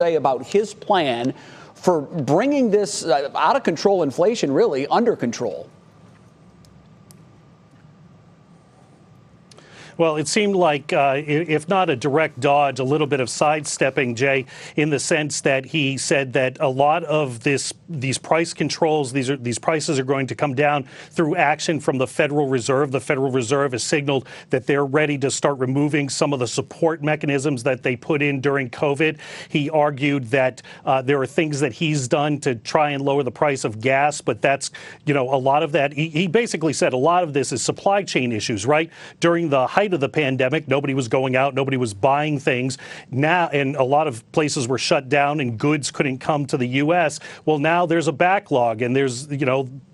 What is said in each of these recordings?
Say about his plan for bringing this out of control inflation really under control. Well, it seemed like, if not a direct dodge, a little bit of sidestepping, Jay, in the sense that he said that a lot of these price controls, these prices are going to come down through action from the Federal Reserve. The Federal Reserve has signaled that they're ready to start removing some of the support mechanisms that they put in during COVID. He argued that there are things that he's done to try and lower the price of gas, but that's, a lot of that. He basically said a lot of this is supply chain issues, right? During the height of the pandemic, nobody was going out, nobody was buying things. Now, and a lot of places were shut down and goods couldn't come to the U.S. Well, now there's a backlog and there's,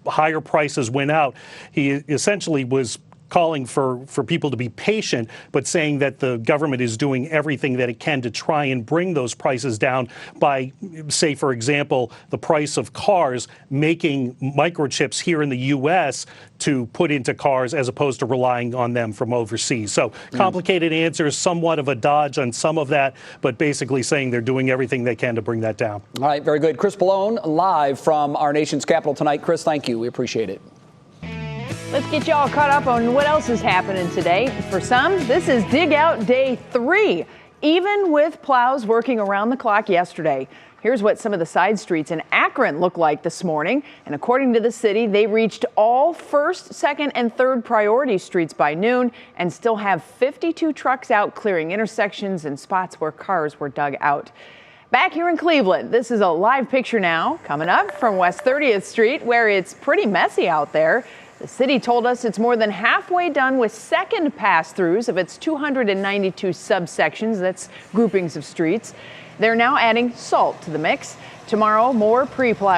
higher prices went out. He essentially was calling for people to be patient, but saying that the government is doing everything that it can to try and bring those prices down by, say, for example, the price of cars, making microchips here in the U.S. to put into cars as opposed to relying on them from overseas. So complicated answers, somewhat of a dodge on some of that, but basically saying they're doing everything they can to bring that down. All right, very good. Chris Pallone, live from our nation's capital tonight. Chris, thank you. We appreciate it. Let's get you all caught up on what else is happening today. For some, this is Dig Out Day 3, even with plows working around the clock yesterday. Here's what some of the side streets in Akron look like this morning. And according to the city, they reached all first, second, and third priority streets by noon and still have 52 trucks out clearing intersections and spots where cars were dug out. Back here in Cleveland, this is a live picture now coming up from West 30th Street, where it's pretty messy out there. The city told us it's more than halfway done with second pass-throughs of its 292 subsections. That's groupings of streets. They're now adding salt to the mix. Tomorrow, more replowing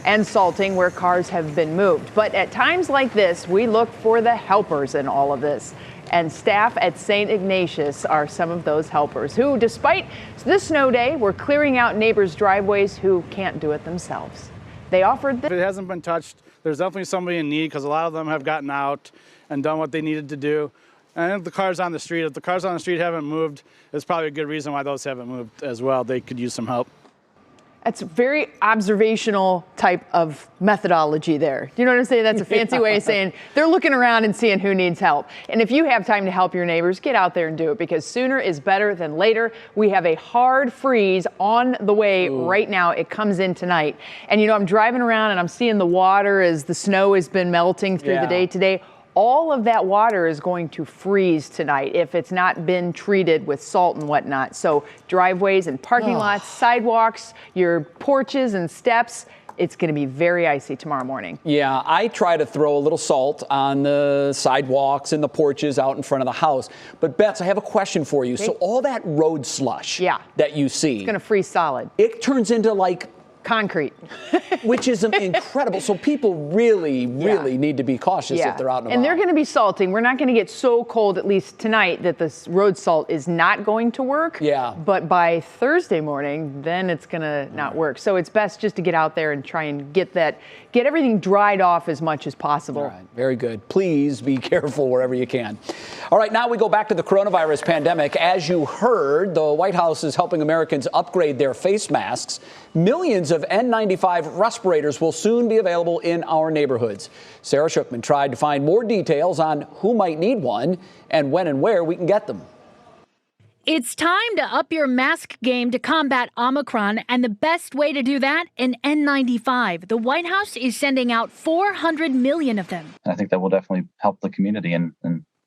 and salting where cars have been moved. But at times like this, we look for the helpers in all of this. And staff at St. Ignatius are some of those helpers who, despite the snow day, were clearing out neighbors' driveways who can't do it themselves. They offered this. If it hasn't been touched, there's definitely somebody in need because a lot of them have gotten out and done what they needed to do. And if the cars on the street, haven't moved, it's probably a good reason why those haven't moved as well. They could use some help. That's very observational type of methodology there. Do you know what I'm saying? That's a fancy way of saying they're looking around and seeing who needs help. And if you have time to help your neighbors, get out there and do it, because sooner is better than later. We have a hard freeze on the way right now. It comes in tonight. And, I'm driving around and I'm seeing the water as the snow has been melting through the day today. All of that water is going to freeze tonight if it's not been treated with salt and whatnot. So driveways and parking lots, sidewalks, your porches and steps, it's going to be very icy tomorrow morning. Yeah, I try to throw a little salt on the sidewalks and the porches out in front of the house. But Bets, I have a question for you. Okay. So all that road slush that you see, it's going to freeze solid. It turns into concrete, which is incredible. So people really need to be cautious if they're out and about. And they're going to be salting. We're not going to get so cold, at least tonight, that this road salt is not going to work. Yeah. But by Thursday morning, then it's going to not work. So it's best just to get out there and try and get everything dried off as much as possible. All right. Very good. Please be careful wherever you can. All right. Now we go back to the coronavirus pandemic. As you heard, the White House is helping Americans upgrade their face masks. Millions of N95 respirators will soon be available in our neighborhoods. Sarah Shookman tried to find more details on who might need one and when and where we can get them. It's time to up your mask game to combat Omicron, and the best way to do that, an N95. The White House is sending out 400 million of them. I think that will definitely help the community and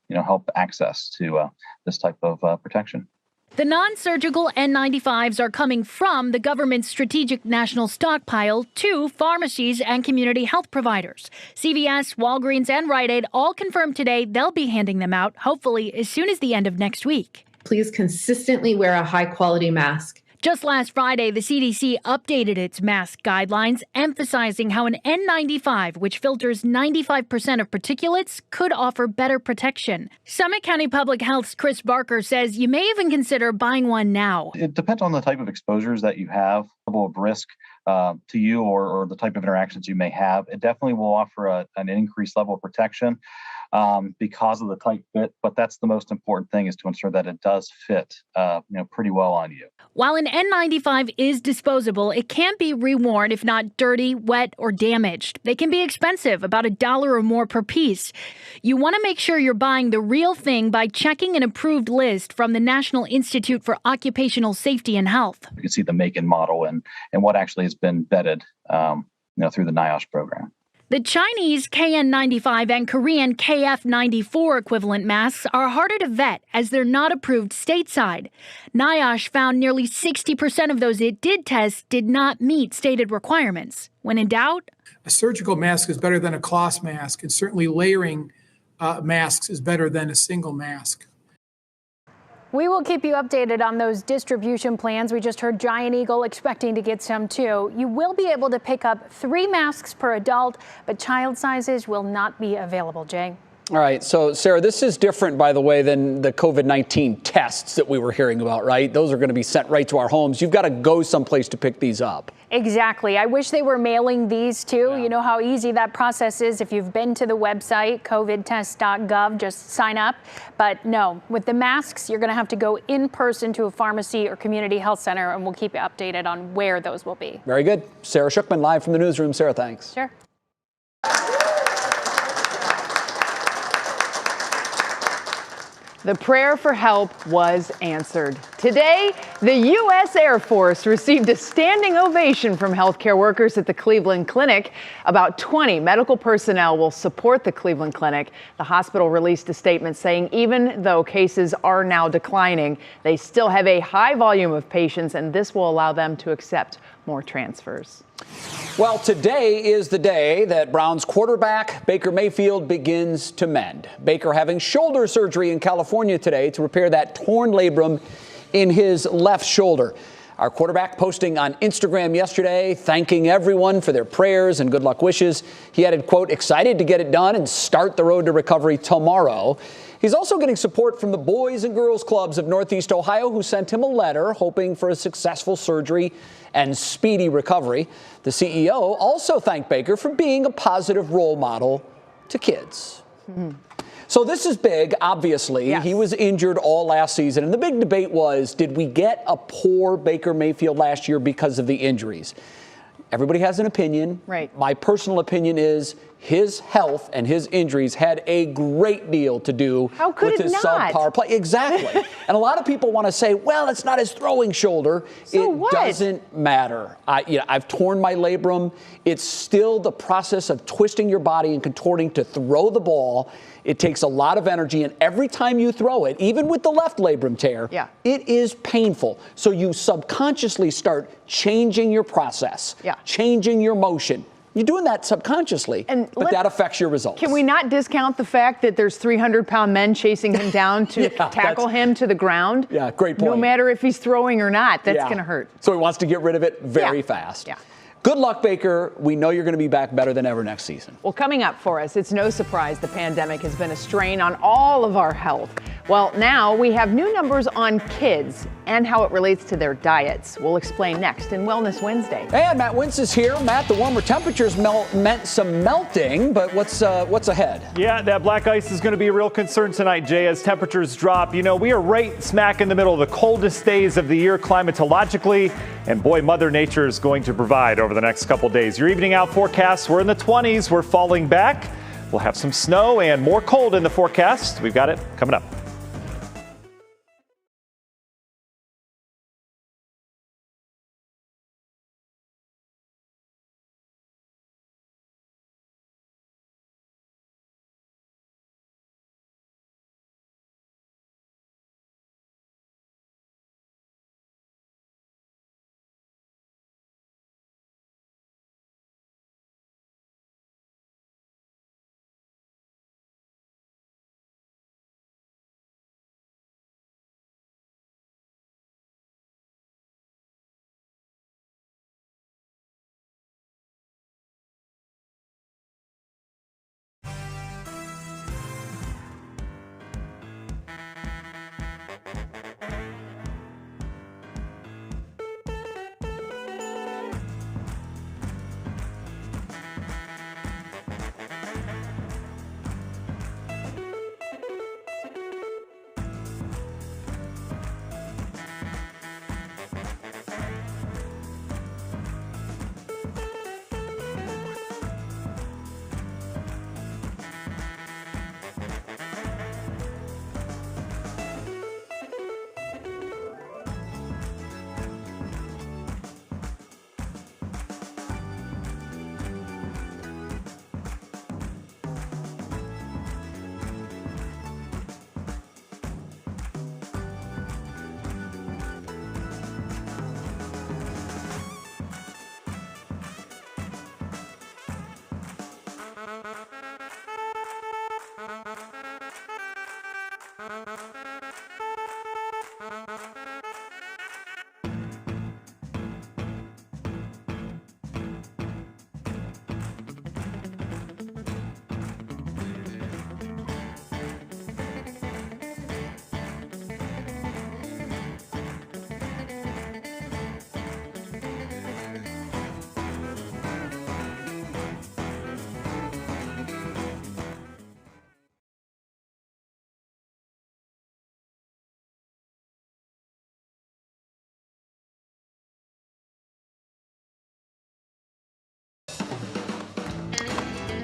help access to this type of protection. The non-surgical N95s are coming from the government's strategic national stockpile to pharmacies and community health providers. CVS, Walgreens, and Rite Aid all confirmed today they'll be handing them out, hopefully as soon as the end of next week. Please consistently wear a high-quality mask. Just last Friday, the CDC updated its mask guidelines, emphasizing how an N95, which filters 95% of particulates, could offer better protection. Summit County Public Health's Chris Barker says you may even consider buying one now. It depends on the type of exposures that you have, level of risk to you or the type of interactions you may have. It definitely will offer an increased level of protection because of the tight fit, but that's the most important thing, is to ensure that it does fit pretty well on you. While an N95 is disposable, it can't be reworn if not dirty, wet, or damaged. They can be expensive, about $1 or more per piece. You want to make sure you're buying the real thing by checking an approved list from the National Institute for Occupational Safety and Health. You can see the make and model and what actually has been vetted through the NIOSH program. The Chinese KN95 and Korean KF94 equivalent masks are harder to vet as they're not approved stateside. NIOSH found nearly 60% of those it did test did not meet stated requirements. When in doubt, a surgical mask is better than a cloth mask, and certainly layering masks is better than a single mask. we will keep you updated on those distribution plans. We just heard Giant Eagle expecting to get some too. You will be able to pick up 3 masks per adult, but child sizes will not be available, Jay. All right. So, Sarah, this is different, by the way, than the COVID-19 tests that we were hearing about, right? Those are going to be sent right to our homes. You've got to go someplace to pick these up. Exactly. I wish they were mailing these too. Yeah. You know how easy that process is. If you've been to the website, covidtest.gov, just sign up. But no, with the masks, you're going to have to go in person to a pharmacy or community health center, and we'll keep you updated on where those will be. Very good. Sarah Shookman, live from the newsroom. Sarah, thanks. Sure. The prayer for help was answered. Today, the U.S. Air Force received a standing ovation from healthcare workers at the Cleveland Clinic. About 20 medical personnel will support the Cleveland Clinic. The hospital released a statement saying even though cases are now declining, they still have a high volume of patients, and this will allow them to accept more transfers. Well, today is the day that Browns quarterback Baker Mayfield begins to mend. Baker having shoulder surgery in California today to repair that torn labrum in his left shoulder. Our quarterback posting on Instagram yesterday, thanking everyone for their prayers and good luck wishes. He added, quote, excited to get it done and start the road to recovery tomorrow. He's also getting support from the Boys and Girls Clubs of Northeast Ohio, who sent him a letter hoping for a successful surgery and speedy recovery. The CEO also thanked Baker for being a positive role model to kids. Mm-hmm. So this is big, obviously. Yes. He was injured all last season, and the big debate was, did we get a poor Baker Mayfield last year because of the injuries? Everybody has an opinion. Right. My personal opinion is his health and his injuries had a great deal to do with his subpar play. Exactly. And a lot of people want to say, well, it's not his throwing shoulder. So it doesn't matter. I've torn my labrum. It's still the process of twisting your body and contorting to throw the ball. It takes a lot of energy, and every time you throw it, even with the left labrum tear, it is painful. So you subconsciously start changing your process, changing your motion. You're doing that subconsciously, but that affects your results. Can we not discount the fact that there's 300-pound men chasing him down to tackle him to the ground? Yeah, great point. No matter if he's throwing or not, that's going to hurt. So he wants to get rid of it very fast. Yeah. Good luck, Baker. We know you're going to be back better than ever next season. Well, coming up for us, it's no surprise the pandemic has been a strain on all of our health. Well, now we have new numbers on kids and how it relates to their diets. We'll explain next in Wellness Wednesday. And Matt Wintz is here. Matt, the warmer temperatures meant some melting, but what's ahead? Yeah, that black ice is going to be a real concern tonight, Jay, as temperatures drop. You know, we are right smack in the middle of the coldest days of the year climatologically, and boy, Mother Nature is going to provide over the next couple days. Your evening out forecasts, we're in the 20s. We're falling back. We'll have some snow and more cold in the forecast. We've got it coming up.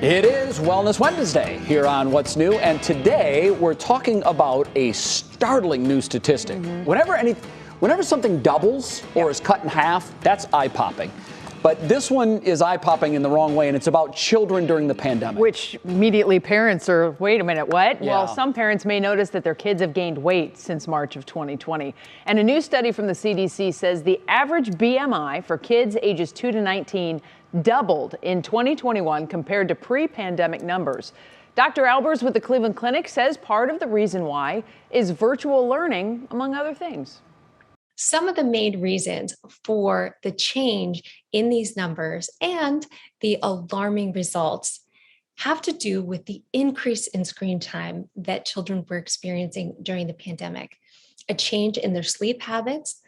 It is Wellness Wednesday here on What's New, and today we're talking about a startling new statistic. Whenever something doubles or is cut in half, that's eye-popping. But this one is eye-popping in the wrong way, and it's about children during the pandemic. Which immediately parents are, wait a minute, what? Yeah. Well, some parents may notice that their kids have gained weight since March of 2020. And a new study from the CDC says the average BMI for kids ages 2 to 19 doubled in 2021 compared to pre-pandemic numbers. Dr. Albers with the Cleveland Clinic says part of the reason why is virtual learning, among other things. Some of the main reasons for the change in these numbers and the alarming results have to do with the increase in screen time that children were experiencing during the pandemic, a change in their sleep habits,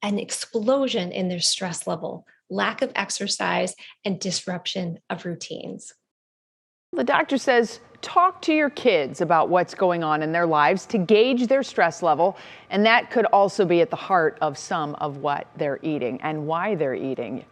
an explosion in their stress level, lack of exercise, and disruption of routines. The doctor says talk to your kids about what's going on in their lives to gauge their stress level, and that could also be at the heart of some of what they're eating and why they're eating.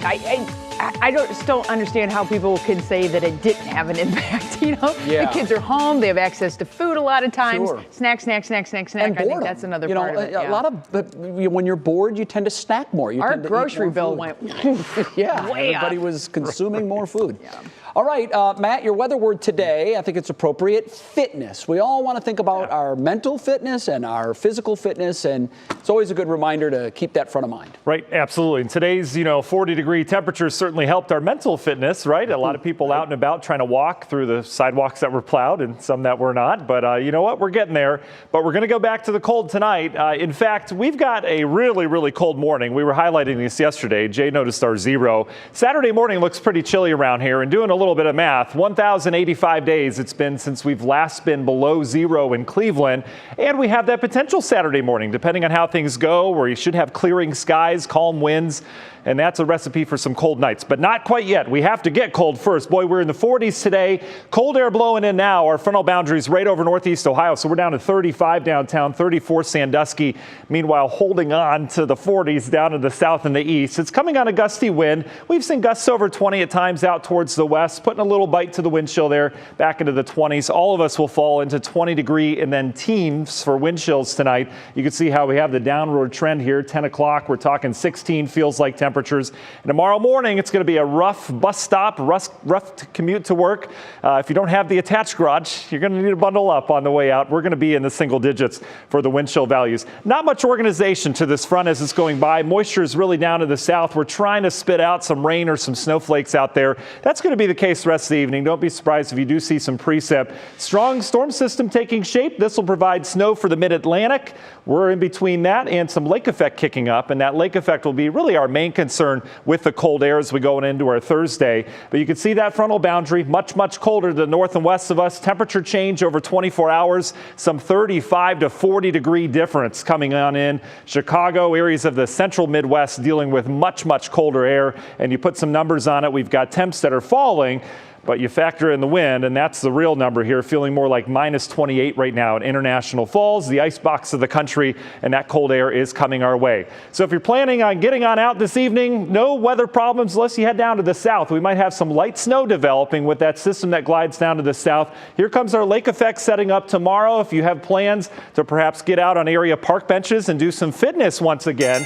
I just don't understand how people can say that it didn't have an impact, you know? Yeah. The kids are home, they have access to food a lot of times. Sure. Snack. And I think boredom. that's another you part know, of it. a lot of when you're bored, you tend to snack more. You Our tend to eat grocery more bill food. went Yeah, way everybody up. was consuming more food. Yeah. All right, Matt, your weather word today, I think it's appropriate, fitness. We all want to think about our mental fitness and our physical fitness, and it's always a good reminder to keep that front of mind. Right, absolutely. And today's, 40-degree temperatures certainly helped our mental fitness, right? A lot of people out and about trying to walk through the sidewalks that were plowed and some that were not. But you know what? We're getting there. But we're going to go back to the cold tonight. In fact, we've got a really, really cold morning. We were highlighting this yesterday. Jay noticed our 0. Saturday morning looks pretty chilly around here, and doing a little bit of math, 1,085 days it's been since we've last been below 0 in Cleveland. And we have that potential Saturday morning, depending on how things go, where you should have clearing skies, calm winds. And that's a recipe for some cold nights, but not quite yet. We have to get cold first. Boy, we're in the 40s today. Cold air blowing in now. Our frontal boundaries right over northeast Ohio. So we're down to 35 downtown, 34 Sandusky. Meanwhile, holding on to the 40s down to the south and the east. It's coming on a gusty wind. We've seen gusts over 20 at times out towards the west, putting a little bite to the wind chill there back into the 20s. All of us will fall into 20-degree and then teens for wind chills tonight. You can see how we have the downward trend here. 10 o'clock, we're talking 16 feels like temperatures. And tomorrow morning, it's going to be a rough bus stop, rough commute to work. If you don't have the attached garage, you're going to need to bundle up on the way out. We're going to be in the single digits for the wind chill values. Not much organization to this front as it's going by. Moisture is really down to the south. We're trying to spit out some rain or some snowflakes out there. That's going to be the case the rest of the evening. Don't be surprised if you do see some precip. Strong storm system taking shape. This will provide snow for the mid-Atlantic. We're in between that and some lake effect kicking up, and that lake effect will be really our main concern with the cold air as we go into our Thursday. But you can see that frontal boundary much, much colder to the north and west of us. Temperature change over 24 hours, some 35 to 40 degree difference coming on in. Chicago, areas of the central Midwest dealing with much, much colder air. And you put some numbers on it. We've got temps that are falling. But you factor in the wind, and that's the real number here, feeling more like minus 28 right now at International Falls, the icebox of the country, and that cold air is coming our way. So if you're planning on getting on out this evening, no weather problems unless you head down to the south. We might have some light snow developing with that system that glides down to the south. Here comes our lake effect setting up tomorrow. If you have plans to perhaps get out on area park benches and do some fitness once again,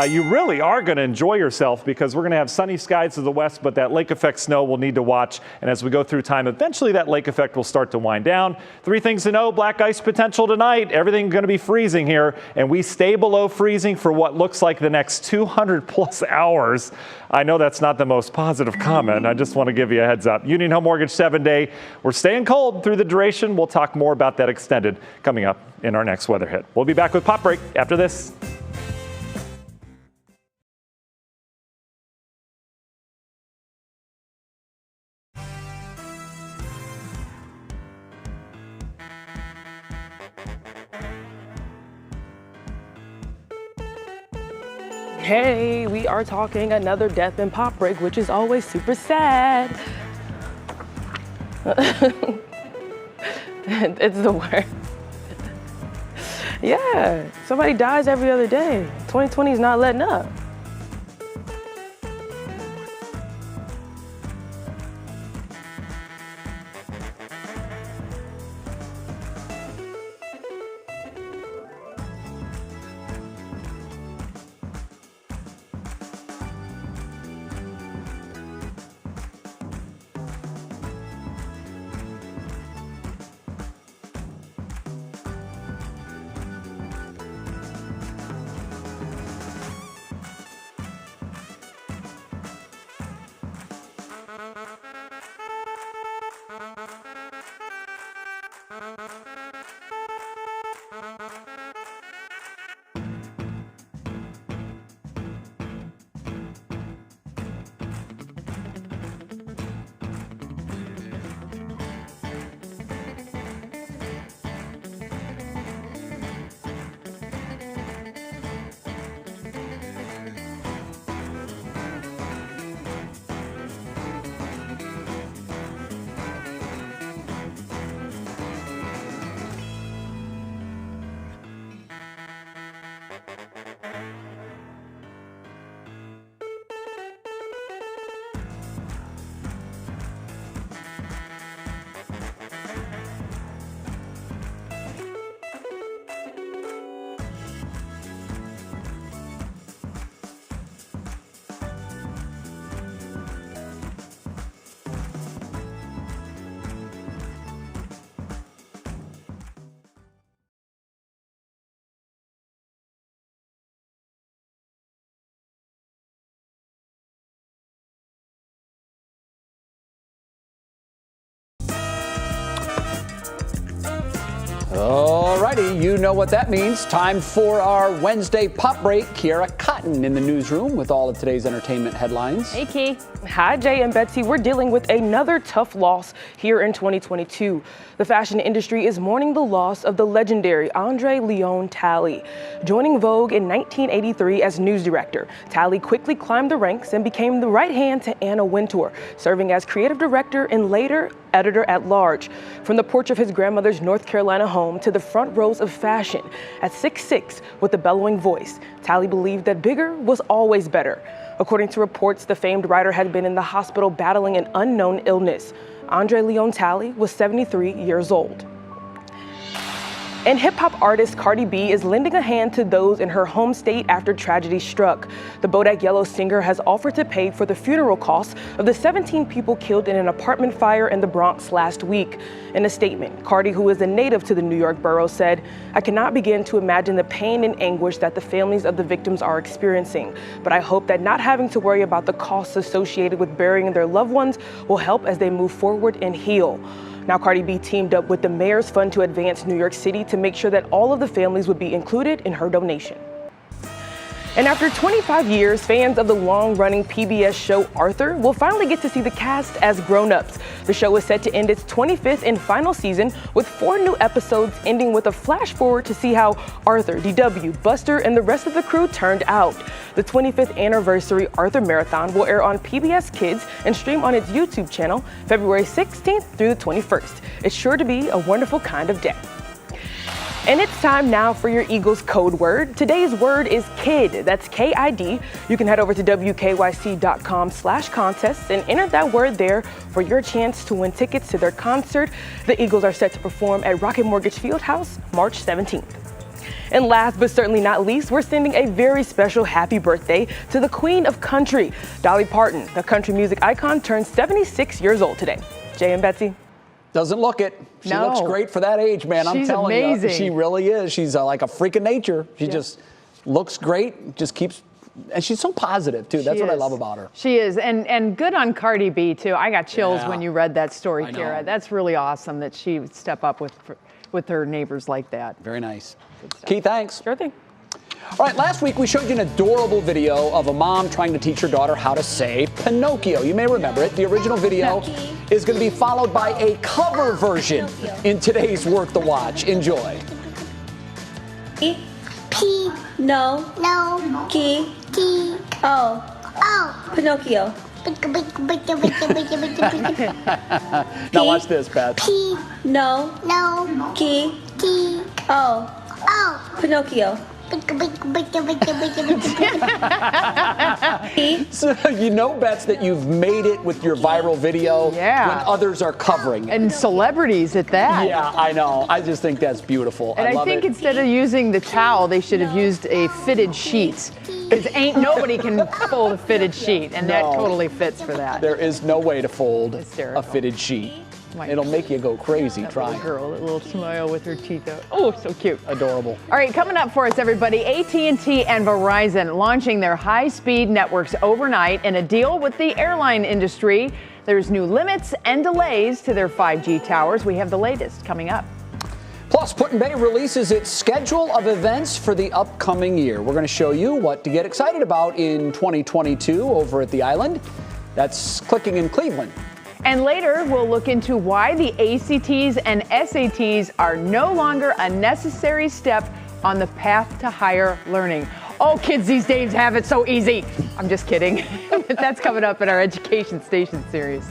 you really are going to enjoy yourself because we're going to have sunny skies to the west, but that lake effect snow we'll need to watch. And as we go through time, eventually that lake effect will start to wind down. 3 things to know: black ice potential tonight. Everything going to be freezing here, and we stay below freezing for what looks like the next 200 plus hours. I know that's not the most positive comment. I just want to give you a heads up. Union Home Mortgage 7-day. We're staying cold through the duration. We'll talk more about that extended coming up in our next weather hit. We'll be back with Pop Break after this. Hey, we are talking another death in Pop Break, which is always super sad. It's the worst. Yeah, somebody dies every other day. 2020 is not letting up. All righty, you know what that means. Time for our Wednesday pop break. Kiara Cotton in the newsroom with all of today's entertainment headlines. Hey, Key. Hi, Jay and Betsy. We're dealing with another tough loss here in 2022. The fashion industry is mourning the loss of the legendary Andre Leon Talley. Joining Vogue in 1983 as news director, Talley quickly climbed the ranks and became the right hand to Anna Wintour, serving as creative director and later editor at large. From the porch of his grandmother's North Carolina home to the front rows of fashion, at 6'6" with a bellowing voice, Talley believed that bigger was always better. According to reports, the famed writer had been in the hospital battling an unknown illness. Andre Leon Talley was 73 years old. And hip-hop artist Cardi B is lending a hand to those in her home state after tragedy struck. The Bodak Yellow singer has offered to pay for the funeral costs of the 17 people killed in an apartment fire in the Bronx last week. In a statement, Cardi, who is a native to the New York borough, said, "I cannot begin to imagine the pain and anguish that the families of the victims are experiencing, but I hope that not having to worry about the costs associated with burying their loved ones will help as they move forward and heal." Now, Cardi B teamed up with the Mayor's Fund to Advance New York City to make sure that all of the families would be included in her donation. And after 25 years, fans of the long-running PBS show Arthur will finally get to see the cast as grown-ups. The show is set to end its 25th and final season with 4 new episodes, ending with a flash forward to see how Arthur, DW, Buster, and the rest of the crew turned out. The 25th anniversary Arthur Marathon will air on PBS Kids and stream on its YouTube channel February 16th through the 21st. It's sure to be a wonderful kind of day. And it's time now for your Eagles code word. Today's word is KID. That's K-I-D. You can head over to WKYC.com/contests and enter that word there for your chance to win tickets to their concert. The Eagles are set to perform at Rocket Mortgage Fieldhouse March 17th. And last but certainly not least, we're sending a very special happy birthday to the Queen of Country. Dolly Parton, the country music icon, turned 76 years old today. Jay and Betsy. Doesn't look it. She looks great for that age, man. I'm telling you. She really is. She's like a freak of nature. She just looks great, just keeps, and she's so positive, too. That's what I love about her. She is. And good on Cardi B, too. I got chills when you read that story, Kara. That's really awesome that she would step up with her neighbors like that. Very nice. Key, thanks. Sure thing. All right, last week we showed you an adorable video of a mom trying to teach her daughter how to say Pinocchio. You may remember it. The original video is going to be followed by a cover version in today's Worth the Watch. Enjoy. Pinocchio. Now watch this, Beth. Pinocchio. So you know, Bets, that you've made it with your viral video when others are covering it. And celebrities at that. Yeah, I know. I just think that's beautiful. And I think instead of using the towel, they should have used a fitted sheet. Because ain't nobody can fold a fitted sheet, and that totally fits for that. There is no way to fold a fitted sheet. It'll make you go crazy trying. That girl, that little smile with her teeth out. Oh, so cute. Adorable. All right, coming up for us, everybody, AT&T and Verizon launching their high-speed networks overnight in a deal with the airline industry. There's new limits and delays to their 5G towers. We have the latest coming up. Plus, Put-in-Bay releases its schedule of events for the upcoming year. We're going to show you what to get excited about in 2022 over at the island. That's clicking in Cleveland. And later, we'll look into why the ACTs and SATs are no longer a necessary step on the path to higher learning. Oh, kids these days have it so easy. I'm just kidding. That's coming up in our Education Station series.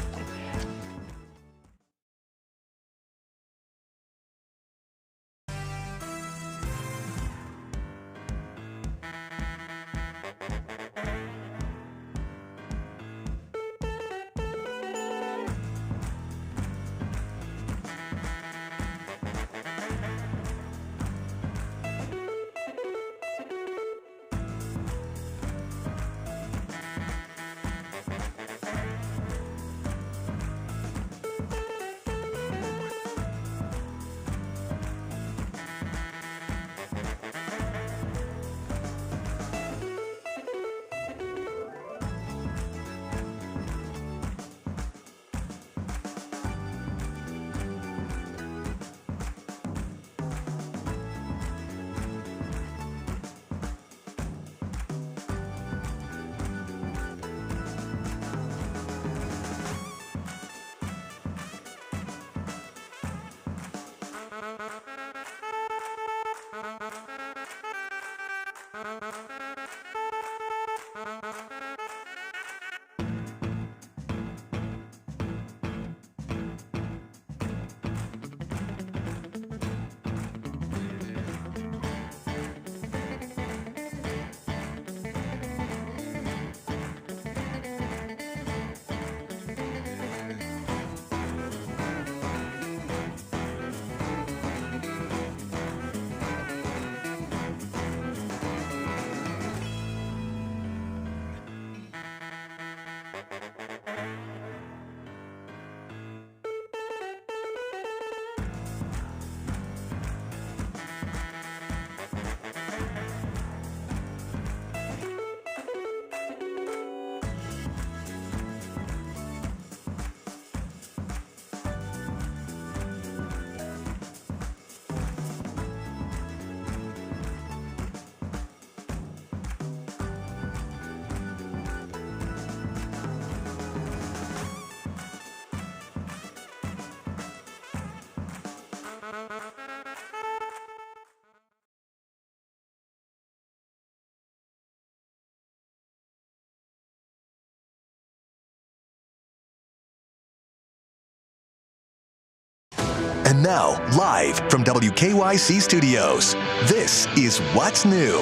And now, live from WKYC Studios, this is What's New.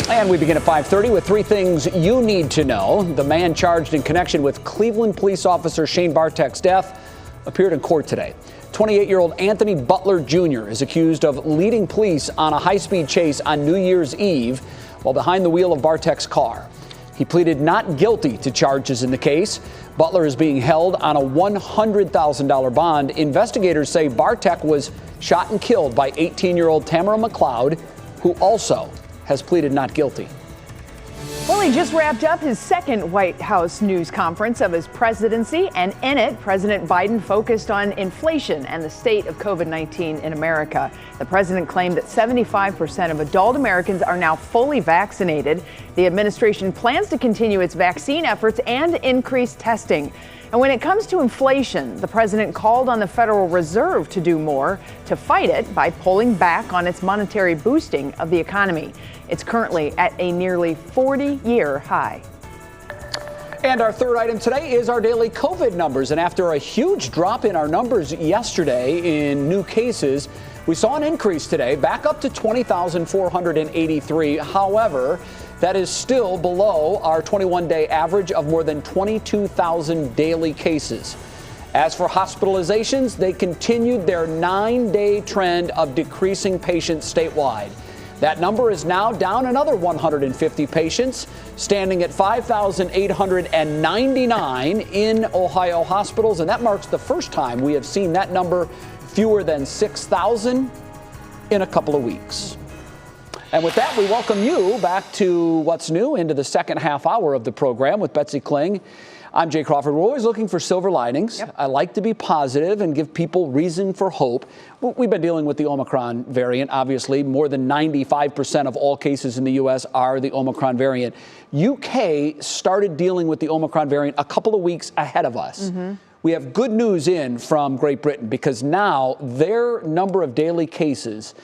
And we begin at 5:30 with three things you need to know. The man charged in connection with Cleveland police officer Shane Bartek's death appeared in court today. 28-year-old Anthony Butler Jr. is accused of leading police on a high-speed chase on New Year's Eve while behind the wheel of Bartek's car. He pleaded not guilty to charges in the case. Butler is being held on a $100,000 bond. Investigators say Bartek was shot and killed by 18-year-old Tamara McLeod, who also has pleaded not guilty. Well, he just wrapped up his second White House news conference of his presidency, and in it, President Biden focused on inflation and the state of COVID-19 in America. The president claimed that 75% of adult Americans are now fully vaccinated. The administration plans to continue its vaccine efforts and increase testing. And when it comes to inflation, the president called on the Federal Reserve to do more to fight it by pulling back on its monetary boosting of the economy. It's currently at a nearly 40-year high. And our third item today is our daily COVID numbers. And after a huge drop in our numbers yesterday in new cases, we saw an increase today back up to 20,483. However, that is still below our 21-day average of more than 22,000 daily cases. As for hospitalizations, they continued their 9-day trend of decreasing patients statewide. That number is now down another 150 patients, standing at 5,899 in Ohio hospitals, and that marks the first time we have seen that number fewer than 6,000 in a couple of weeks. And with that, we welcome you back to What's New, into the second half hour of the program with Betsy Kling. I'm Jay Crawford. We're always looking for silver linings. Yep. I like to be positive and give people reason for hope. We've been dealing with the Omicron variant. Obviously, more than 95% of all cases in the U.S. are the Omicron variant. UK started dealing with the Omicron variant a couple of weeks ahead of us. Mm-hmm. We have good news in from Great Britain because now their number of daily cases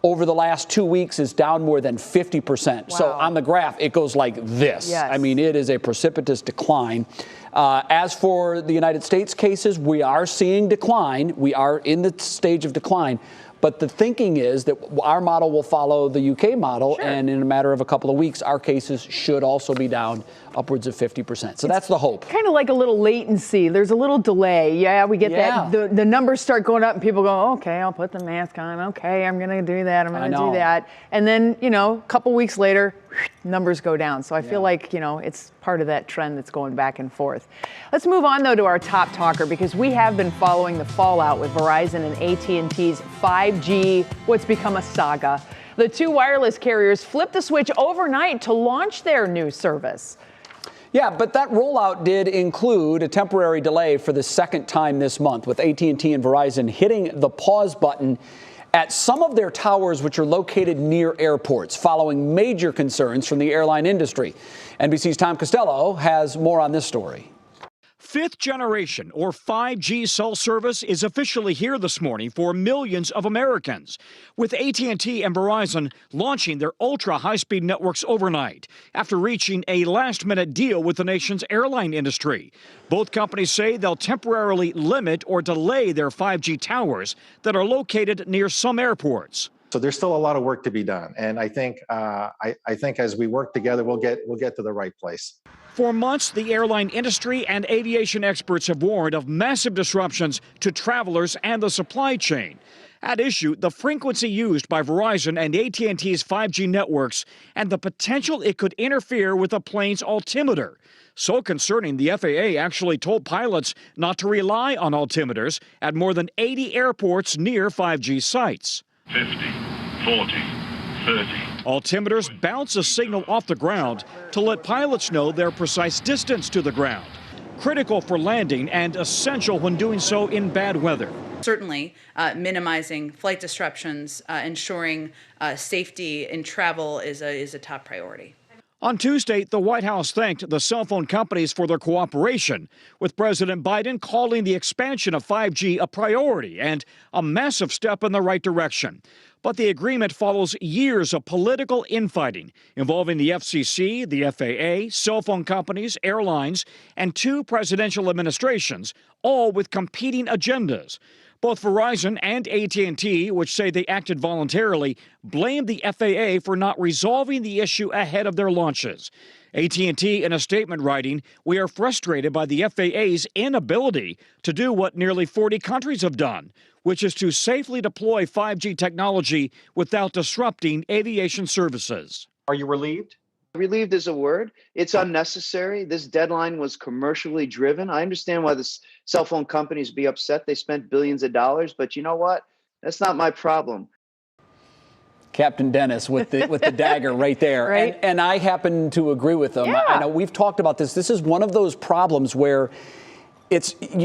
over the last 2 weeks is down more than 50%. Wow. So on the graph, it goes like this. Yes. I mean, it is a precipitous decline. As for the United States cases, we are seeing decline. We are in the stage of decline. But the thinking is that our model will follow the UK model, sure, and in a matter of a couple of weeks, our cases should also be down upwards of 50%. So that's the hope. Kind of like a little latency. There's a little delay. Yeah, we get that. The numbers start going up and people go, okay, I'll put the mask on. Okay, I'm going to do that. I'm going to do that. And then, a couple weeks later, numbers go down. So I feel like, it's part of that trend that's going back and forth. Let's move on, though, to our top talker, because we have been following the fallout with Verizon and AT&T's 5G, what's become a saga. The two wireless carriers flipped the switch overnight to launch their new service. Yeah, but that rollout did include a temporary delay for the second time this month, with AT&T and Verizon hitting the pause button at some of their towers, which are located near airports, following major concerns from the airline industry. NBC's Tom Costello has more on this story. Fifth generation, or 5G cell service, is officially here this morning for millions of Americans, with AT&T and Verizon launching their ultra-high-speed networks overnight after reaching a last-minute deal with the nation's airline industry. Both companies say they'll temporarily limit or delay their 5G towers that are located near some airports. So there's still a lot of work to be done, and I think as we work together, we'll get to the right place. For months, the airline industry and aviation experts have warned of massive disruptions to travelers and the supply chain. At issue, the frequency used by Verizon and AT&T's 5G networks and the potential it could interfere with a plane's altimeter. So concerning, the FAA actually told pilots not to rely on altimeters at more than 80 airports near 5G sites. 50, 40, 30. Altimeters bounce a signal off the ground to let pilots know their precise distance to the ground. Critical for landing and essential when doing so in bad weather. Certainly, minimizing flight disruptions, ensuring safety in travel is a top priority. On Tuesday, the White House thanked the cell phone companies for their cooperation, with President Biden calling the expansion of 5G a priority and a massive step in the right direction. But the agreement follows years of political infighting involving the FCC, the FAA, cell phone companies, airlines, and two presidential administrations, all with competing agendas. Both Verizon and AT&T, which say they acted voluntarily, blame the FAA for not resolving the issue ahead of their launches. AT&T, in a statement writing, "We are frustrated by the FAA's inability to do what nearly 40 countries have done, which is to safely deploy 5G technology without disrupting aviation services." Are you relieved? Relieved is a word. It's unnecessary. This deadline was commercially driven. I understand why the cell phone companies be upset. They spent billions of dollars, but you know what? That's not my problem. Captain Dennis with the dagger right there. Right. And I happen to agree with them. Yeah. I know we've talked about this. This is one of those problems where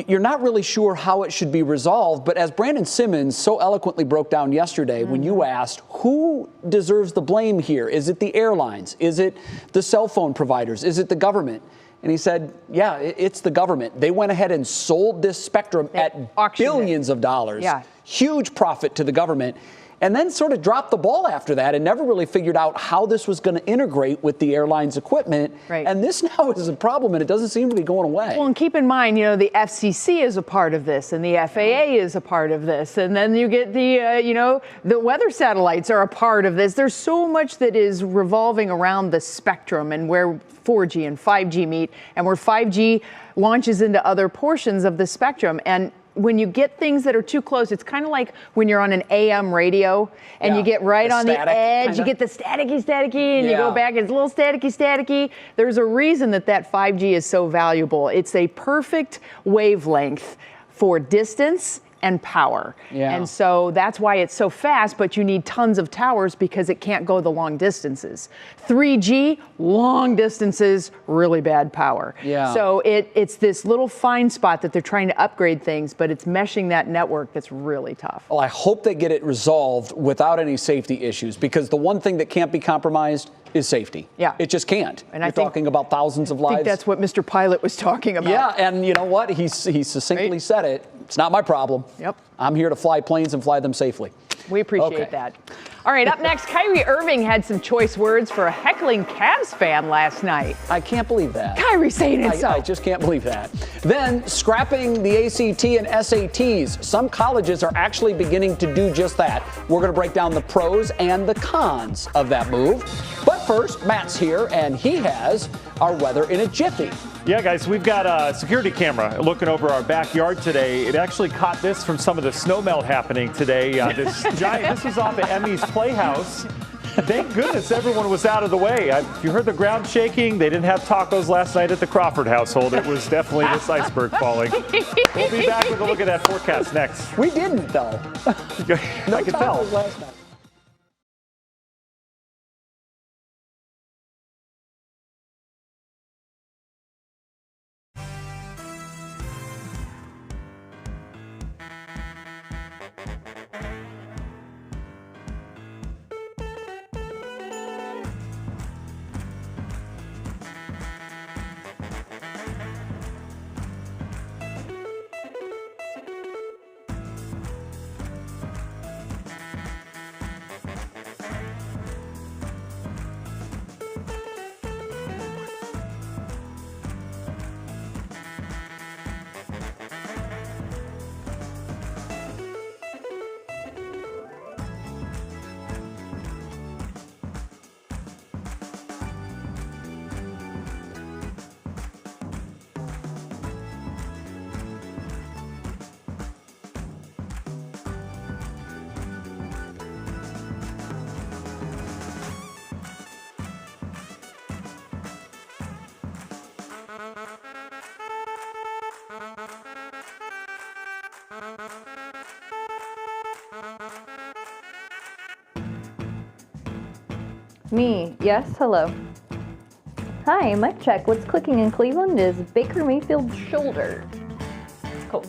you're not really sure how it should be resolved, but as Brandon Simmons so eloquently broke down yesterday, when you asked who deserves the blame here, is it the airlines? Is it the cell phone providers? Is it the government? And he said, yeah, it's the government. They went ahead and sold this spectrum at billions of dollars. Yeah. Huge profit to the government. And then sort of dropped the ball after that and never really figured out how this was going to integrate with the airline's equipment. Right. And this now is a problem, and it doesn't seem to be going away. Well, and keep in mind, the FCC is a part of this, and the FAA is a part of this, and then you get the weather satellites are a part of this. There's so much that is revolving around the spectrum and where 4G and 5G meet, and where 5G launches into other portions of the spectrum. And when you get things that are too close, it's kind of like when you're on an AM radio and you get right on the edge, kinda. You get the staticky, and you go back, it's a little staticky. There's a reason that 5G is so valuable. It's a perfect wavelength for distance and power. Yeah. And so that's why it's so fast, but you need tons of towers because it can't go the long distances. 3G, long distances, really bad power. Yeah. So it's this little fine spot that they're trying to upgrade things, but it's meshing that network that's really tough. Well, I hope they get it resolved without any safety issues, because the one thing that can't be compromised is safety. Yeah. It just can't. And You're talking about thousands of lives. I think that's what Mr. Pilot was talking about. Yeah, and you know what? He succinctly said it. It's not my problem. Yep. I'm here to fly planes and fly them safely. We appreciate that. All right, up next, Kyrie Irving had some choice words for a heckling Cavs fan last night. I can't believe that. Kyrie saying it so. I just can't believe that. Then, scrapping the ACT and SATs. Some colleges are actually beginning to do just that. We're going to break down the pros and the cons of that move. But first, Matt's here, and he has our weather in a jiffy. Yeah, guys, we've got a security camera looking over our backyard today. It actually caught this from some of the snow melt happening today. This was off at Emmy's Playhouse. Thank goodness everyone was out of the way. If you heard the ground shaking, they didn't have tacos last night at the Crawford household. It was definitely this iceberg falling. We'll be back with a look at that forecast next. We didn't, though. I can tell. Last night. Me, yes, hello. Hi, mic check. What's clicking in Cleveland is Baker Mayfield's shoulder. It's cold.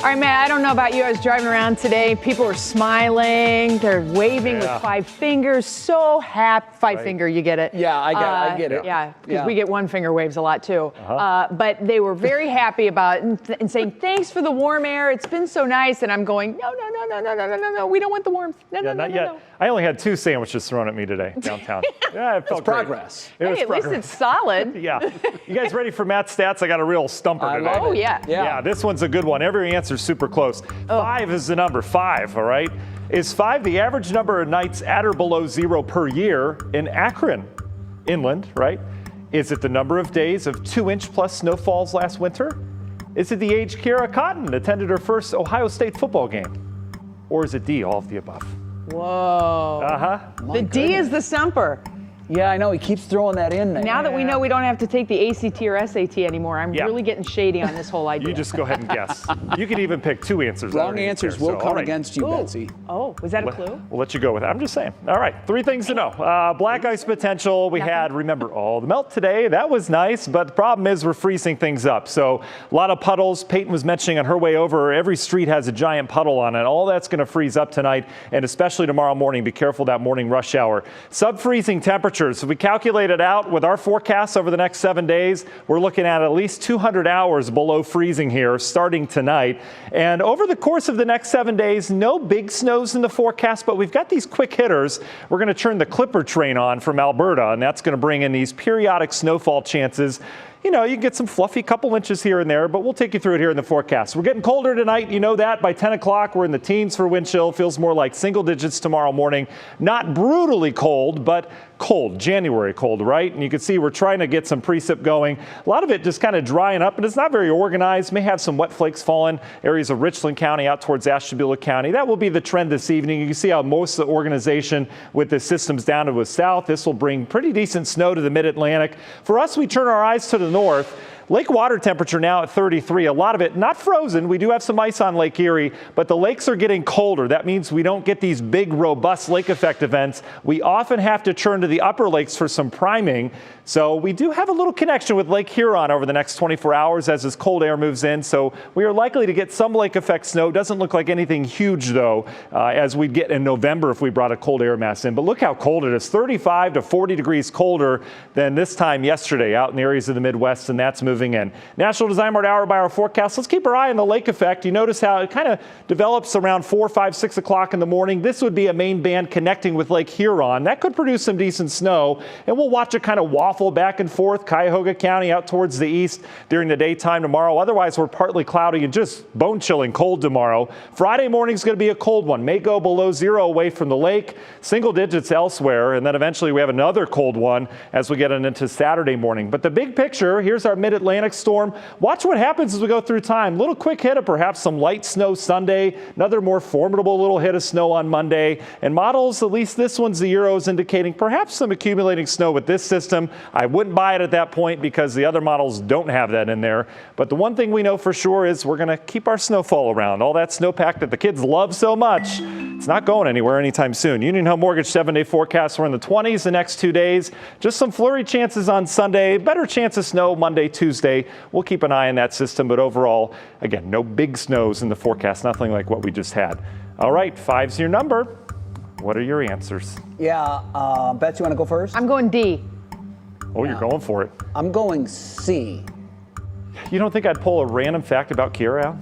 All right, Matt, I don't know about you. I was driving around today. People are smiling. They're waving with 5 fingers. So happy. Finger, you get it? Yeah, I get it. Yeah, because we get 1 finger waves a lot, too. But they were very happy about it and saying, thanks for the warm air. It's been so nice. And I'm going, no. We don't want the warmth. No. I only had 2 sandwiches thrown at me today downtown. Yeah, it felt progress. Hey, at least it's solid. Yeah. You guys ready for Matt's stats? I got a real stumper today. Oh, yeah. Yeah, this one's a good one. Every answer's super close. 5 is the number. 5, all right? Is 5 the average number of nights at or below 0 per year in Akron, inland, right? Is it the number of days of 2-inch plus snowfalls last winter? Is it the age Kiara Cotton attended her first Ohio State football game? Or is it D, all of the above? Whoa. The D is the stumper. Yeah, I know. He keeps throwing that in there. Now that we know we don't have to take the ACT or SAT anymore, I'm really getting shady on this whole idea. You just go ahead and guess. You could even pick 2 answers. Wrong answers will come against you, Betsy. Oh, was that a clue? We'll let you go with it. I'm just saying. All right, 3 things to know. Black ice potential. We had, remember, all the melt today. That was nice, but the problem is we're freezing things up. So a lot of puddles. Peyton was mentioning on her way over, every street has a giant puddle on it. All that's going to freeze up tonight, and especially tomorrow morning. Be careful that morning rush hour. Sub-freezing temperatures. So we calculate it out with our forecasts over the next 7 days. We're looking at least 200 hours below freezing here starting tonight. And over the course of the next 7 days, no big snows in the forecast, but we've got these quick hitters. We're going to turn the Clipper train on from Alberta, and that's going to bring in these periodic snowfall chances. You know, you can get some fluffy couple inches here and there, but we'll take you through it here in the forecast. We're getting colder tonight. You know that. By 10 o'clock, we're in the teens for wind chill. Feels more like single digits tomorrow morning. Not brutally cold, but cold. January cold, right? And you can see we're trying to get some precip going. A lot of it just kind of drying up, and it's not very organized. May have some wet flakes falling. Areas of Richland County out towards Ashtabula County. That will be the trend this evening. You can see how most of the organization with the systems down to the south. This will bring pretty decent snow to the mid-Atlantic. For us, we turn our eyes to the north. Lake water temperature now at 33. A lot of it not frozen. We do have some ice on Lake Erie, but the lakes are getting colder. That means we don't get these big, robust lake effect events. We often have to turn to the upper lakes for some priming. So we do have a little connection with Lake Huron over the next 24 hours as this cold air moves in. So we are likely to get some lake effect snow. Doesn't look like anything huge, though, as we'd get in November if we brought a cold air mass in. But look how cold it is. 35 to 40 degrees colder than this time yesterday out in the areas of the Midwest, and that's moving in. National Design Mart hour-by-hour forecast. Let's keep our eye on the lake effect. You notice how it kind of develops around 4, 5, 6 o'clock in the morning. This would be a main band connecting with Lake Huron. That could produce some decent snow, and we'll watch it kind of waffle back and forth. Cuyahoga County out towards the east during the daytime tomorrow. Otherwise, we're partly cloudy and just bone-chilling cold tomorrow. Friday morning is going to be a cold one. May go below 0 away from the lake. Single digits elsewhere, and then eventually we have another cold one as we get into Saturday morning. But the big picture, here's our mid-Atlantic Atlantic storm. Watch what happens as we go through time. Little quick hit of perhaps some light snow Sunday, another more formidable little hit of snow on Monday. And models, at least this one's the Euros, indicating perhaps some accumulating snow with this system. I wouldn't buy it at that point because the other models don't have that in there. But the one thing we know for sure is we're going to keep our snowfall around. All that snowpack that the kids love so much, it's not going anywhere anytime soon. Union Home Mortgage 7-day forecast, we're in the 20s the next 2 days. Just some flurry chances on Sunday, better chance of snow Monday, Tuesday. We'll keep an eye on that system, but overall, again, no big snows in the forecast, nothing like what we just had. All right, 5's your number. What are your answers? Yeah, Betsy, you want to go first? I'm going D. Oh, you're going for it. I'm going C. You don't think I'd pull a random fact about Kiera out?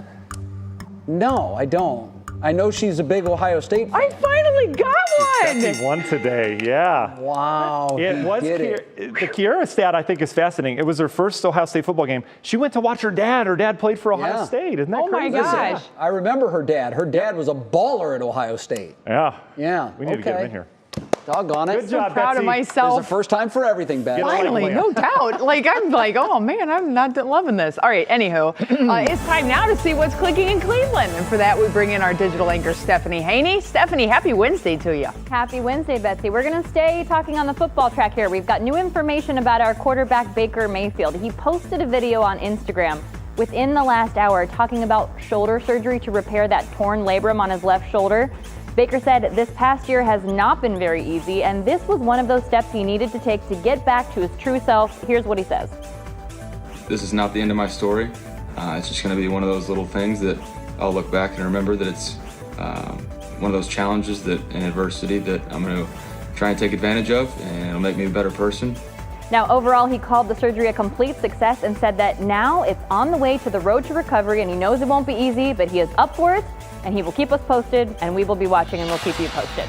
No, I don't. I know she's a big Ohio State fan. I finally got one! Betsy won today, yeah. Wow. It was the Kiera stat I think is fascinating. It was her first Ohio State football game. She went to watch her dad. Her dad played for Ohio State. Isn't that crazy? Oh my gosh. I remember her dad. Her dad was a baller at Ohio State. Yeah. Yeah. We need to get him in here. Doggone it. Good job, I'm proud Betsy. of myself. There's a first time for everything, Betsy. Finally, no doubt. I'm like, oh man, I'm not loving this. All right, anywho, it's time now to see what's clicking in Cleveland. And for that, we bring in our digital anchor, Stephanie Haney. Stephanie, happy Wednesday to you. Happy Wednesday, Betsy. We're going to stay talking on the football track here. We've got new information about our quarterback, Baker Mayfield. He posted a video on Instagram within the last hour talking about shoulder surgery to repair that torn labrum on his left shoulder. Baker said this past year has not been very easy, and this was one of those steps he needed to take to get back to his true self. Here's what he says. This is not the end of my story. It's just going to be one of those little things that I'll look back and remember that it's one of those challenges that in adversity that I'm going to try and take advantage of, and it'll make me a better person. Now, overall, he called the surgery a complete success and said that now it's on the way to the road to recovery, and he knows it won't be easy, but he is up for it, and he will keep us posted, and we will be watching, and we'll keep you posted.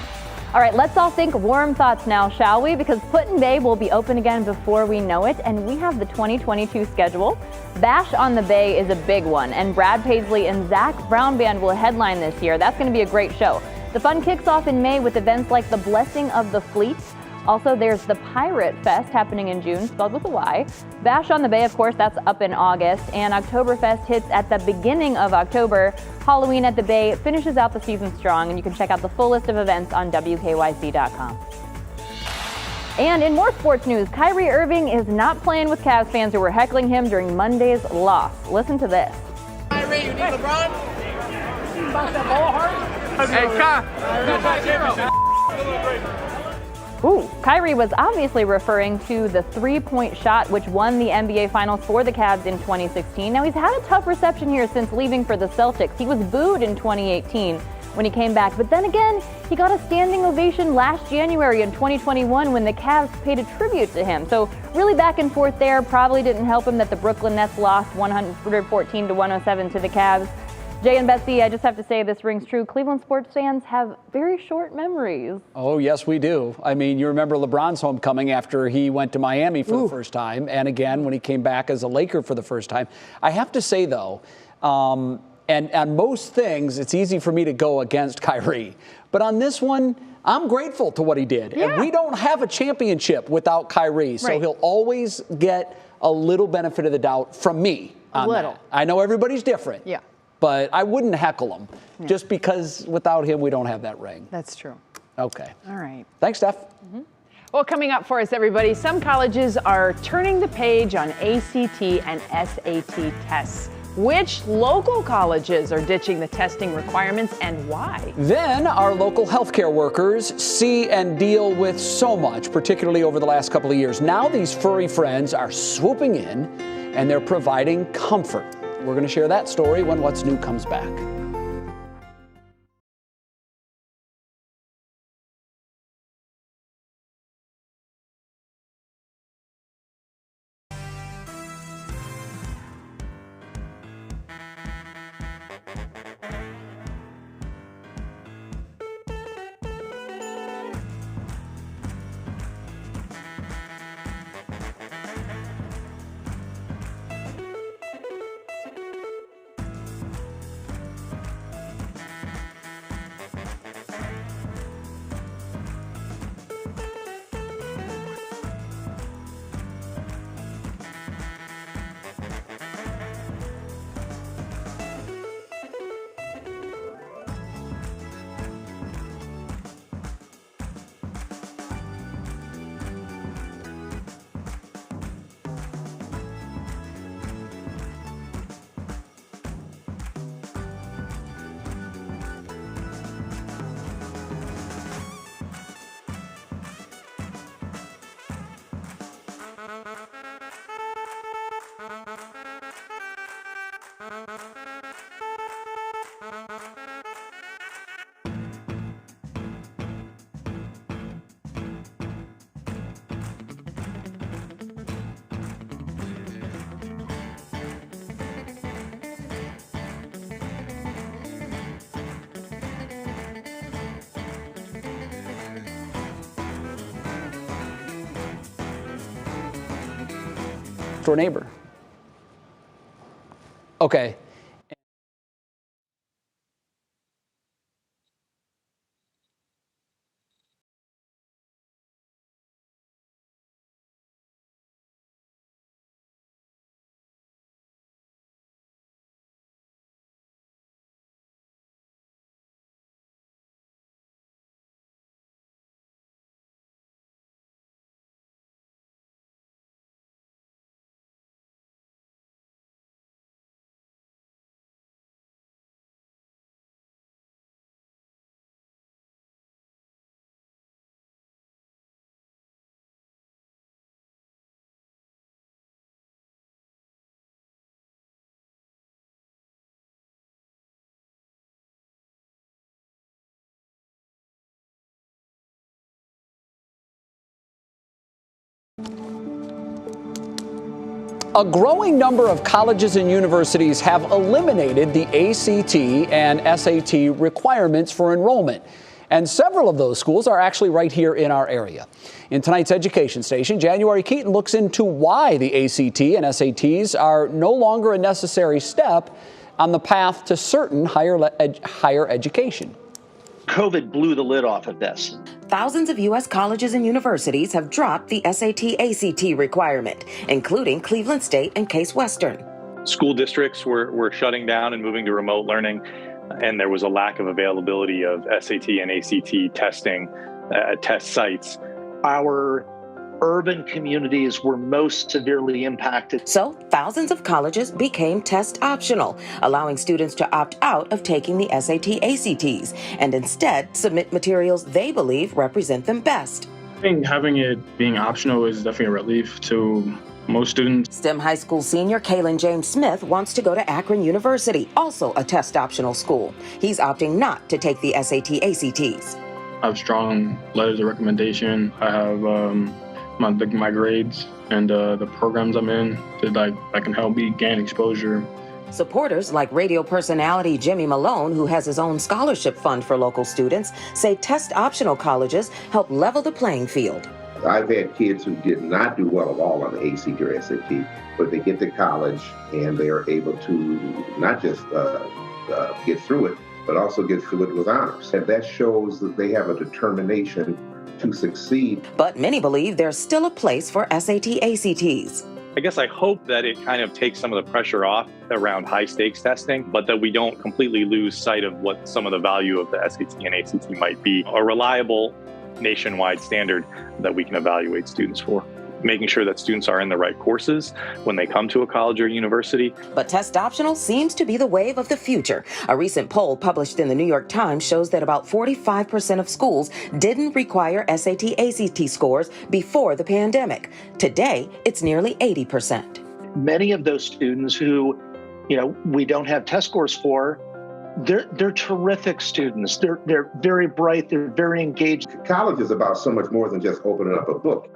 All right, let's all think warm thoughts now, shall we? Because Put-in-Bay will be open again before we know it, and we have the 2022 schedule. Bash on the Bay is a big one, and Brad Paisley and Zach Brown Band will headline this year. That's going to be a great show. The fun kicks off in May with events like the Blessing of the Fleet. Also, there's the Pirate Fest happening in June, spelled with a Y. Bash on the Bay, of course, that's up in August. And Oktoberfest hits at the beginning of October. Halloween at the Bay finishes out the season strong, and you can check out the full list of events on WKYC.com. And in more sports news, Kyrie Irving is not playing with Cavs fans who were heckling him during Monday's loss. Listen to this. Kyrie, you need LeBron? Bounce that ball hard? Hey, Ooh, Kyrie was obviously referring to the three-point shot which won the NBA Finals for the Cavs in 2016. Now, he's had a tough reception here since leaving for the Celtics. He was booed in 2018 when he came back, but then again, he got a standing ovation last January in 2021 when the Cavs paid a tribute to him. So really back and forth there. Probably didn't help him that the Brooklyn Nets lost 114-107 to the Cavs. Jay and Betsy, I just have to say this rings true. Cleveland sports fans have very short memories. Oh, yes, we do. I mean, you remember LeBron's homecoming after he went to Miami for the first time, and again when he came back as a Laker for the first time. I have to say, though, and on most things, it's easy for me to go against Kyrie. But on this one, I'm grateful to what he did. Yeah. And we don't have a championship without Kyrie, so he'll always get a little benefit of the doubt from me on that. I know everybody's different. Yeah. But I wouldn't heckle him just because without him, we don't have that ring. That's true. Okay. All right. Thanks, Steph. Well, coming up for us, everybody, some colleges are turning the page on ACT and SAT tests. Which local colleges are ditching the testing requirements and why? Then our local healthcare workers see and deal with so much, particularly over the last couple of years. Now these furry friends are swooping in and they're providing comfort. We're going to share that story when What's New comes back. next door neighbor. Okay. A growing number of colleges and universities have eliminated the ACT and SAT requirements for enrollment. And several of those schools are actually right here in our area. In tonight's education station, January Keaton looks into why the ACT and SATs are no longer a necessary step on the path to certain higher education. COVID blew the lid off of this. Thousands of U.S. colleges and universities have dropped the SAT-ACT requirement, including Cleveland State and Case Western. School districts were shutting down and moving to remote learning, and there was a lack of availability of SAT and ACT testing at test sites. Our urban communities were most severely impacted. So thousands of colleges became test optional, allowing students to opt out of taking the SAT-ACTs and instead submit materials they believe represent them best. I think having it being optional is definitely a relief to most students. STEM high school senior Kaylin James Smith wants to go to Akron University, also a test optional school. He's opting not to take the SAT-ACTs. I have strong letters of recommendation. I have my grades and the programs I'm in that can help me gain exposure. Supporters like radio personality Jimmy Malone, who has his own scholarship fund for local students, say test-optional colleges help level the playing field. I've had kids who did not do well at all on the ACT or SAT, but they get to college and they are able to not just get through it, but also get through it with honors. And that shows that they have a determination to succeed. But many believe there's still a place for SAT-ACTs. I guess I hope that it kind of takes some of the pressure off around high stakes testing, but that we don't completely lose sight of what some of the value of the SAT and ACT might be. A reliable nationwide standard that we can evaluate students for. Making sure that students are in the right courses when they come to a college or university. But test optional seems to be the wave of the future. A recent poll published in the New York Times shows that about 45% of schools didn't require SAT-ACT scores before the pandemic. Today, it's nearly 80%. Many of those students who, we don't have test scores for, they're terrific students. They're very bright. They're very engaged. College is about so much more than just opening up a book.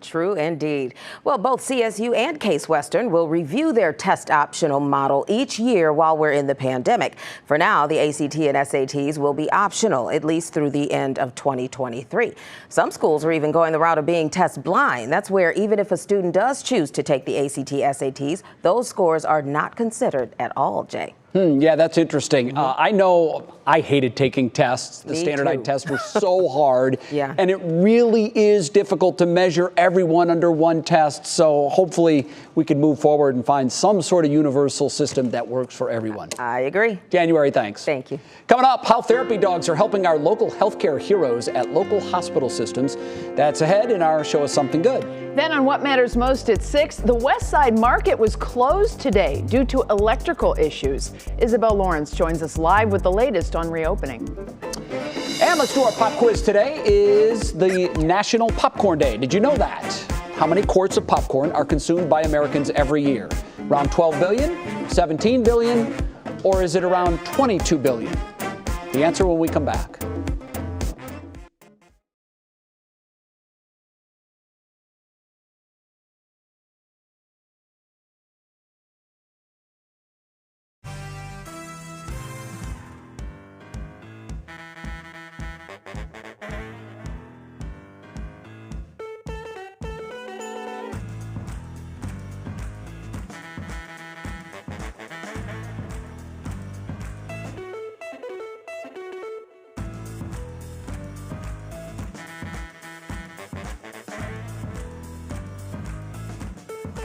True indeed. Well, both CSU and Case Western will review their test optional model each year while we're in the pandemic. For now, the ACT and SATs will be optional, at least through the end of 2023. Some schools are even going the route of being test blind. That's where even if a student does choose to take the ACT, SATs, those scores are not considered at all, Jay. Yeah, that's interesting. I know I hated taking tests. The standardized tests were so hard. Yeah. And it really is difficult to measure everyone under one test. So hopefully we can move forward and find some sort of universal system that works for everyone. I agree. January, thanks. Thank you. Coming up, how therapy dogs are helping our local healthcare heroes at local hospital systems. That's ahead in our Show Us Something Good. Then on What Matters Most at 6, the West Side Market was closed today due to electrical issues. Isabel Lawrence joins us live with the latest on reopening. And let's do our pop quiz. Today is the National Popcorn Day. Did you know that? How many quarts of popcorn are consumed by Americans every year? Around 12 billion, 17 billion, or is it around 22 billion? The answer when we come back.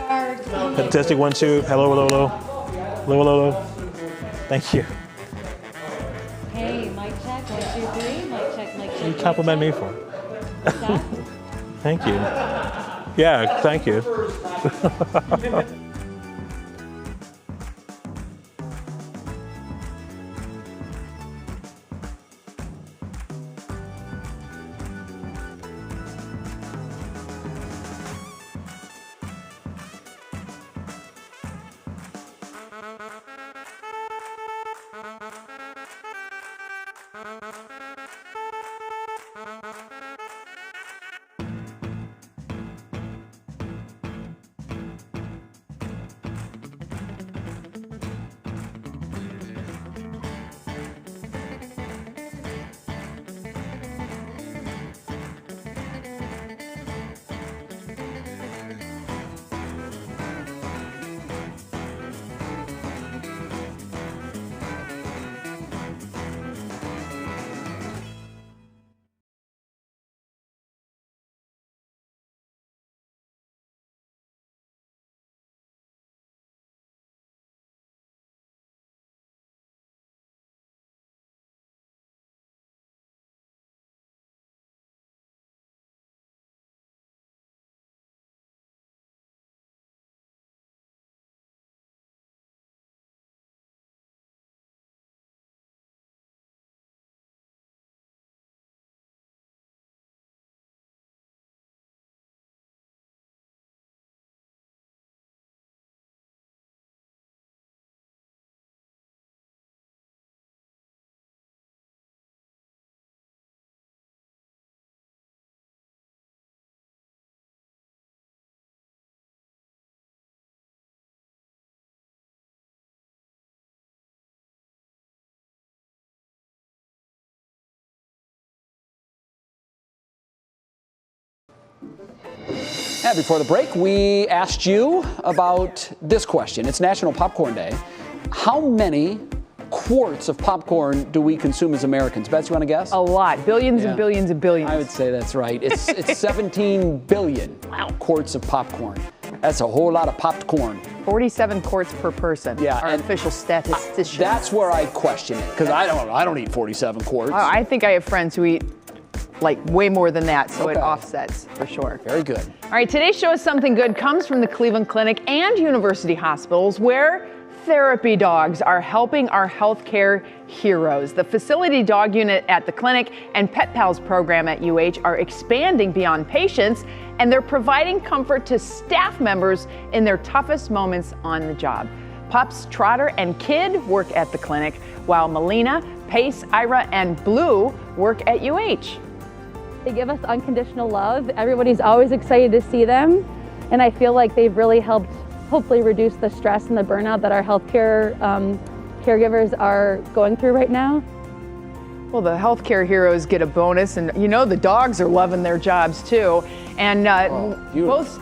Testing 1, 2. Hello, hello, hello. Hello, hello, hello. Thank you. Hey, mic check, 1, 2, 3. Mic check, mic check. What do you compliment me for? Thank you. Yeah, thank you. And before the break, we asked you about this question. It's National Popcorn Day. How many quarts of popcorn do we consume as Americans? Betsy, you want to guess? A lot. Billions and billions and billions. I would say that's right. It's 17 billion quarts of popcorn. That's a whole lot of popped corn. 47 quarts per person. Yeah, our official statistician. That's where I question it, because I don't eat 47 quarts. I think I have friends who eat like way more than that, so it offsets for sure. Very good. All right, today's show is Something Good comes from the Cleveland Clinic and university hospitals, where therapy dogs are helping our healthcare heroes. The facility dog unit at the clinic and Pet Pals program at UH are expanding beyond patients, and they're providing comfort to staff members in their toughest moments on the job. Pups, Trotter, and Kid work at the clinic, while Melina, Pace, Ira, and Blue work at UH. They give us unconditional love. Everybody's always excited to see them, and I feel like they've really helped hopefully reduce the stress and the burnout that our healthcare caregivers are going through right now. Well, the healthcare heroes get a bonus, and you know the dogs are loving their jobs too. And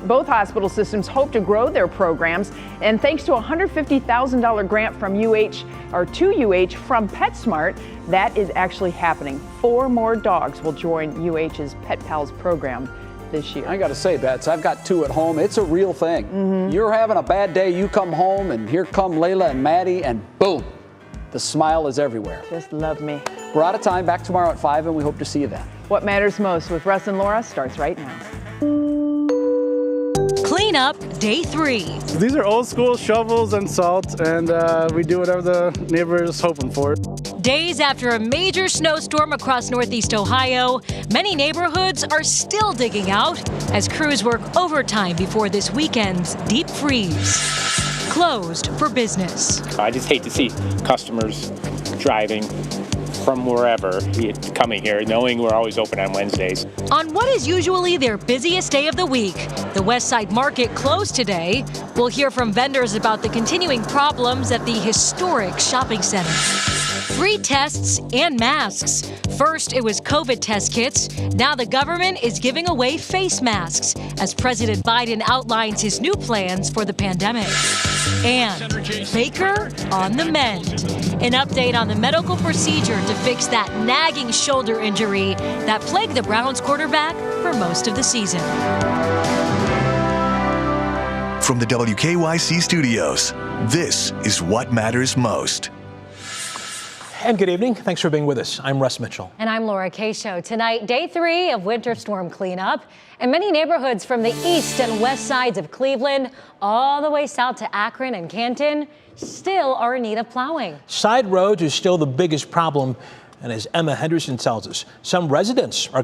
both hospital systems hope to grow their programs. And thanks to a $150,000 grant from to UH from PetSmart, that is actually happening. 4 more dogs will join UH's Pet Pals program this year. I got to say, Bets, I've got 2 at home. It's a real thing. You're having a bad day, you come home, and here come Layla and Maddie, and boom, the smile is everywhere. Just love me. We're out of time. Back tomorrow at 5, and we hope to see you then. What Matters Most with Russ and Laura starts right now. Cleanup Day 3. These are old school shovels and salt, and we do whatever the neighbor is hoping for. Days after a major snowstorm across Northeast Ohio, many neighborhoods are still digging out as crews work overtime before this weekend's deep freeze. Closed for business. I just hate to see customers driving from wherever, coming here, knowing we're always open on Wednesdays. On what is usually their busiest day of the week, the West Side Market closed today. We'll hear from vendors about the continuing problems at the historic shopping center. Free tests and masks. First, it was COVID test kits. Now the government is giving away face masks as President Biden outlines his new plans for the pandemic. And Baker on the mend. An update on the medical procedure to fix that nagging shoulder injury that plagued the Browns quarterback for most of the season. From the WKYC studios, this is What Matters Most. And good evening. Thanks for being with us. I'm Russ Mitchell. And I'm Laura Cascio. Tonight, day 3 of winter storm cleanup. And many neighborhoods from the east and west sides of Cleveland all the way south to Akron and Canton still are in need of plowing. Side roads are still the biggest problem. And as Emma Henderson tells us, some residents are